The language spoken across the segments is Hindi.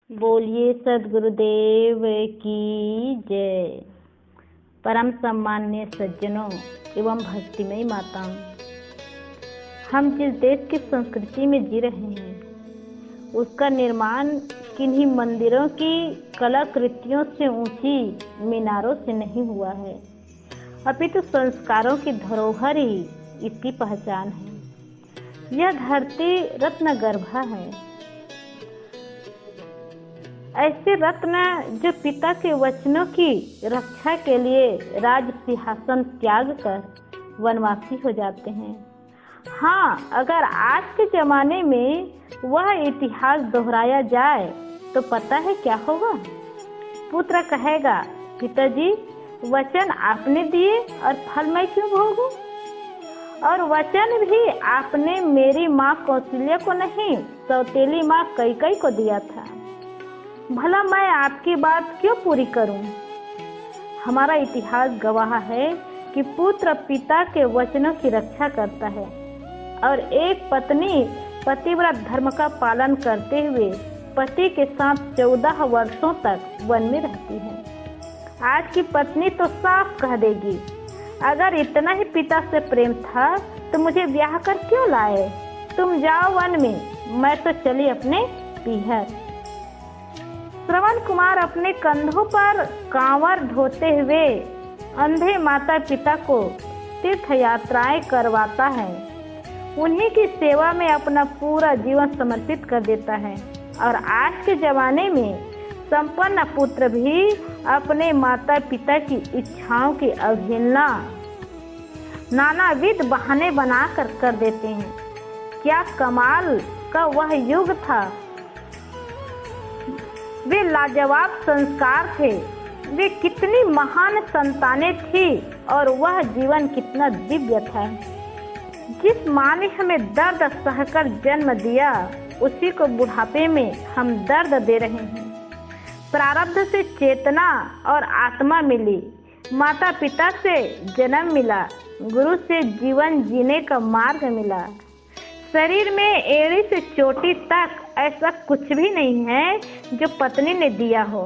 बोलिए सद्गुरुदेव की जय। परम सम्मान्य सज्जनों एवं भक्तिमयी माताओं, हम जिस देश की संस्कृति में जी रहे हैं उसका निर्माण किन्हीं मंदिरों की कलाकृतियों से ऊंची मीनारों से नहीं हुआ है, अपितु संस्कारों की धरोहर ही इसकी पहचान है। यह धरती रत्न गर्भा है, ऐसे रत्न जो पिता के वचनों की रक्षा के लिए राज सिंहासन त्याग कर वनवासी हो जाते हैं। हाँ, अगर आज के जमाने में वह इतिहास दोहराया जाए तो पता है क्या होगा। पुत्र कहेगा, पिताजी वचन आपने दिए और फल मैं क्यों भोगूं? और वचन भी आपने मेरी माँ कौशल्या को नहीं, सौतेली माँ कैकई को दिया था। भला मैं आपकी बात क्यों पूरी करूं? हमारा इतिहास गवाह है कि पुत्र पिता के वचनों की रक्षा करता है और एक पत्नी पतिव्रत धर्म का पालन करते हुए पति के साथ 14 वर्षों तक वन में रहती है। आज की पत्नी तो साफ कह देगी, अगर इतना ही पिता से प्रेम था तो मुझे ब्याह कर क्यों लाए? तुम जाओ वन में, मैं तो चली अपने पीहर। श्रवण कुमार अपने कंधों पर कांवर ढोते हुए अंधे माता पिता को तीर्थ यात्राएं करवाता है, उन्हीं की सेवा में अपना पूरा जीवन समर्पित कर देता है। और आज के जमाने में संपन्न पुत्र भी अपने माता पिता की इच्छाओं की अवहेलना नानाविध बहाने बना कर देते हैं। क्या कमाल का वह युग था! वे लाजवाब संस्कार थे, वे कितनी महान संतानें थी और वह जीवन कितना दिव्य था। जिस माँ ने हमें दर्द सहकर जन्म दिया उसी को बुढ़ापे में हम दर्द दे रहे हैं। प्रारब्ध से चेतना और आत्मा मिली, माता पिता से जन्म मिला, गुरु से जीवन जीने का मार्ग मिला। शरीर में एड़ी से चोटी तक ऐसा कुछ भी नहीं है जो पत्नी ने दिया हो।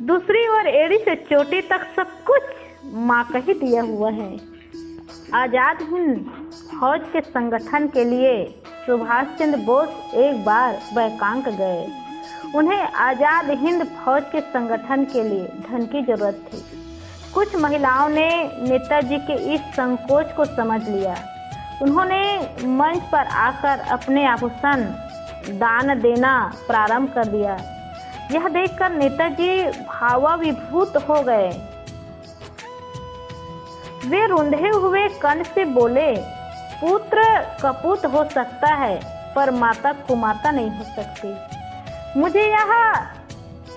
दूसरी ओर एड़ी से चोटी तक सब कुछ माँ का ही दिया हुआ है। आजाद हिंद फौज के संगठन के लिए सुभाष चंद्र बोस एक बार बैंकॉक गए। उन्हें आजाद हिंद फौज के संगठन के लिए धन की जरूरत थी। कुछ महिलाओं ने नेताजी के इस संकोच को समझ लिया। उन्होंने मंच पर आकर अपने आभूषण दान देना प्रारंभ कर दिया। यह देखकर नेताजी भावाभिभूत हो गए। वे रुंधे हुए कंठ से बोले, पुत्र कपूत हो सकता है पर माता कुमाता नहीं हो सकती। मुझे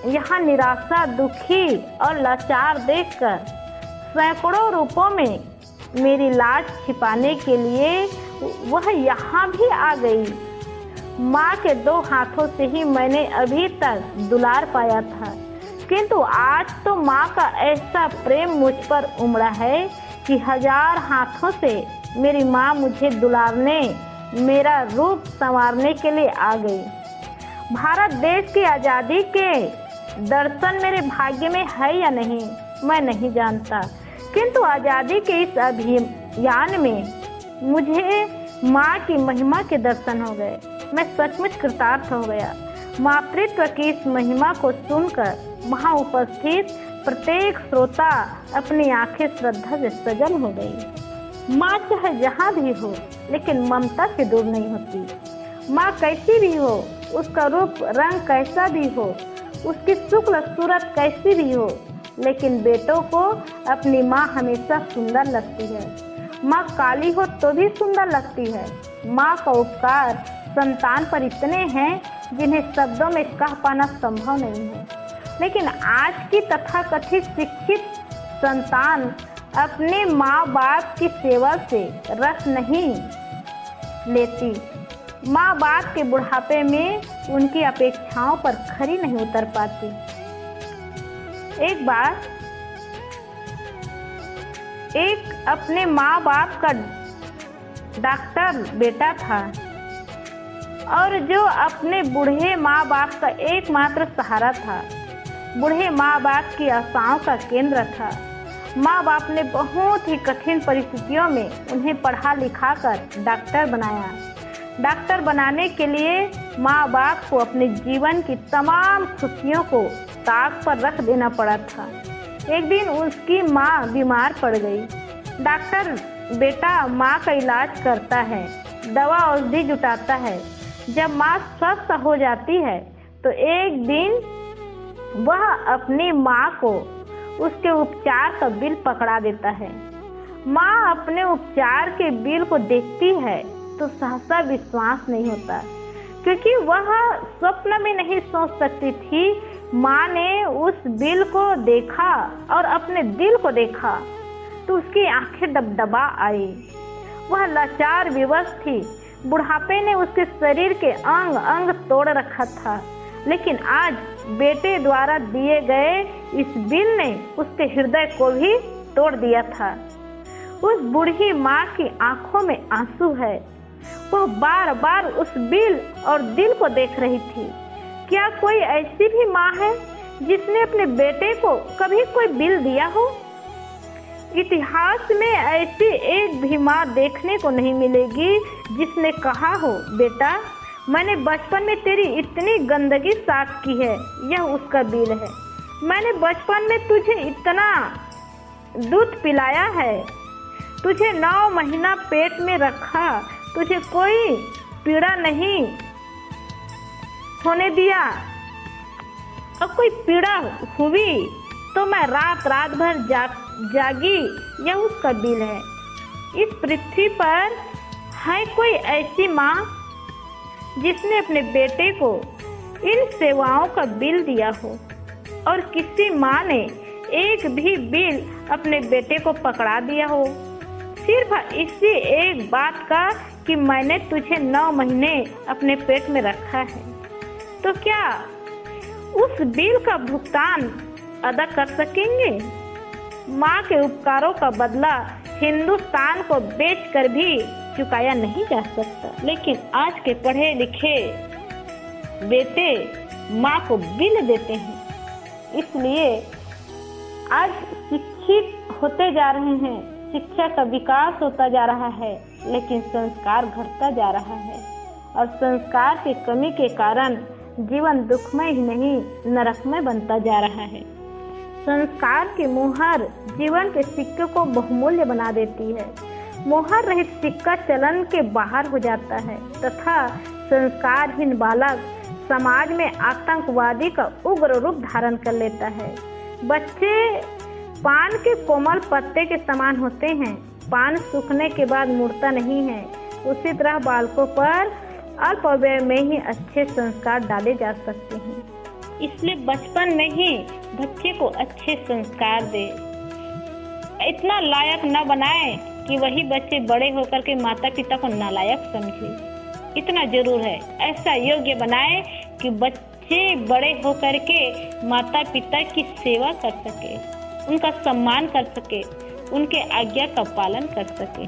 यहाँ निराशा, दुखी और लाचार देखकर सैकड़ों रूपों में मेरी लाज छिपाने के लिए वह यहाँ भी आ गई। माँ के 2 हाथों से ही मैंने अभी तक दुलार पाया था, किंतु आज तो माँ का ऐसा प्रेम मुझ पर उमड़ा है कि 1000 हाथों से मेरी माँ मुझे दुलारने, मेरा रूप संवारने के लिए आ गई। भारत देश की आज़ादी के दर्शन मेरे भाग्य में है या नहीं मैं नहीं जानता, किंतु आज़ादी के इस अभियान में मुझे माँ की महिमा के दर्शन हो गए। मैं सचमुच कृतार्थ हो गया। मातृत्व की इस महिमा को सुनकर वहाँ उपस्थित प्रत्येक श्रोता अपनी आंखें श्रद्धा से सजल हो गई। माँ चाहे जहाँ भी हो लेकिन ममता से दूर नहीं होती। माँ कैसी भी हो, उसका रूप रंग कैसा भी हो, उसकी शुक्ल सूरत कैसी भी हो, लेकिन बेटों को अपनी माँ हमेशा सुंदर लगती है। माँ काली हो तो भी सुंदर लगती है। माँ का उपकार संतान पर इतने हैं जिन्हें शब्दों में कह पाना संभव नहीं है। लेकिन आज की तथाकथित शिक्षित संतान अपने माँ बाप की सेवा से रस नहीं लेती। माँ बाप के बुढ़ापे में उनकी अपेक्षाओं पर खरी नहीं उतर पाती। एक बार एक अपने माँ बाप का डॉक्टर बेटा था। और जो अपने बूढ़े माँ बाप का एकमात्र सहारा था, बूढ़े माँ बाप की आशाओं का केंद्र था। माँ बाप ने बहुत ही कठिन परिस्थितियों में उन्हें पढ़ा लिखा कर डॉक्टर बनाया। डॉक्टर बनाने के लिए माँ बाप को अपने जीवन की तमाम खुशियों को ताक पर रख देना पड़ा था। एक दिन उसकी माँ बीमार पड़ गई। डॉक्टर बेटा माँ का इलाज करता है, दवा औषधि जुटाता है। जब माँ स्वस्थ हो जाती है तो एक दिन वह अपनी माँ को उसके उपचार का बिल पकड़ा देता है। माँ अपने उपचार के बिल को देखती है तो सहसा विश्वास नहीं होता, क्योंकि वह स्वप्न में नहीं सोच सकती थी। माँ ने उस बिल को देखा और अपने दिल को देखा तो उसकी आंखें डबडबा आई। वह लाचार विवश थी। बुढ़ापे ने उसके शरीर के अंग अंग तोड़ रखा था, लेकिन आज बेटे द्वारा दिए गए इस बिल ने उसके हृदय को भी तोड़ दिया था। उस बूढ़ी माँ की आंखों में आंसू है। वो बार बार उस बिल और दिल को देख रही थी। क्या कोई ऐसी भी माँ है जिसने अपने बेटे को कभी कोई बिल दिया हो? इतिहास में ऐसी एक भी माँ देखने को नहीं मिलेगी जिसने कहा हो, बेटा मैंने बचपन में तेरी इतनी गंदगी साफ की है, यह उसका बिल है। मैंने बचपन में तुझे इतना दूध पिलाया है, तुझे 9 महीना पेट में रखा, तुझे कोई पीड़ा नहीं होने दिया, और कोई पीड़ा हुई तो मैं रात रात भर जागी, यह उसका बिल है। इस पृथ्वी पर है कोई ऐसी माँ जिसने अपने बेटे को इन सेवाओं का बिल दिया हो? और किसी माँ ने एक भी बिल अपने बेटे को पकड़ा दिया हो, सिर्फ इसी एक बात का कि मैंने तुझे 9 महीने अपने पेट में रखा है? तो क्या उस बिल का भुगतान अदा कर सकेंगे? माँ के उपकारों का बदला हिंदुस्तान को बेचकर भी चुकाया नहीं जा सकता, लेकिन आज के पढ़े लिखे बेटे माँ को बिल देते हैं। इसलिए आज शिक्षित होते जा रहे हैं, शिक्षा का विकास होता जा रहा है, लेकिन संस्कार घटता जा रहा है। और संस्कार की कमी के कारण जीवन दुखमय ही नहीं नरकमय बनता जा रहा है। संस्कार की मुहर जीवन के सिक्के को बहुमूल्य बना देती है। मुहर रहित सिक्का चलन के बाहर हो जाता है तथा संस्कारहीन बालक समाज में आतंकवादी का उग्र रूप धारण कर लेता है। बच्चे पान के कोमल पत्ते के समान होते हैं, पान सूखने के बाद मुड़ता नहीं है। उसी तरह बालकों पर अल्प वय में ही अच्छे संस्कार डाले जा सकते हैं। इसलिए बचपन में ही बच्चे को अच्छे संस्कार दे। इतना लायक न बनाए कि वही बच्चे बड़े होकर के माता पिता को नालायक समझे, इतना जरूर है। ऐसा योग्य बनाए कि बच्चे बड़े होकर के माता पिता की सेवा कर सके, उनका सम्मान कर सके, उनके आज्ञा का पालन कर सके,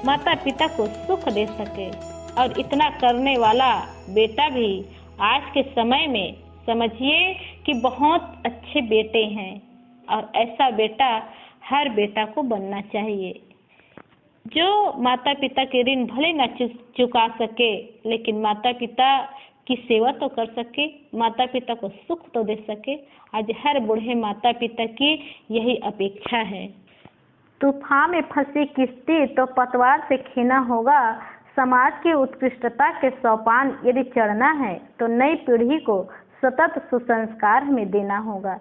माता पिता को सुख दे सके। और इतना करने वाला बेटा भी आज के समय में समझिए कि बहुत अच्छे बेटे हैं, और ऐसा बेटा हर बेटा को बनना चाहिए जो माता पिता के ऋण भले न चुका सके, लेकिन माता पिता की सेवा तो कर सके, माता पिता को सुख तो दे सके। आज हर बूढ़े माता पिता की यही अपेक्षा है। तूफान में फंसी किश्ती तो पतवार से खींचना होगा। समाज की उत्कृष्टता के सोपान यदि चढ़ना है तो नई पीढ़ी को सतत सुसंस्कार में देना होगा।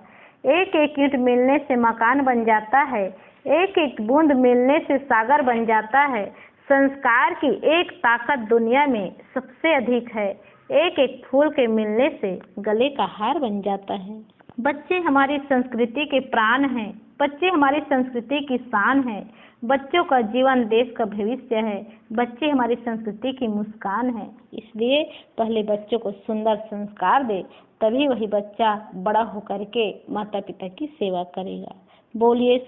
एक एक ईंट मिलने से मकान बन जाता है, एक एक बूंद मिलने से सागर बन जाता है। संस्कार की एक ताकत दुनिया में सबसे अधिक है, एक एक फूल के मिलने से गले का हार बन जाता है। बच्चे हमारी संस्कृति के प्राण हैं, बच्चे हमारी संस्कृति की शान है। बच्चों का जीवन देश का भविष्य है, बच्चे हमारी संस्कृति की मुस्कान है। इसलिए पहले बच्चों को सुंदर संस्कार दे, तभी वही बच्चा बड़ा होकर के माता पिता की सेवा करेगा। बोलिए।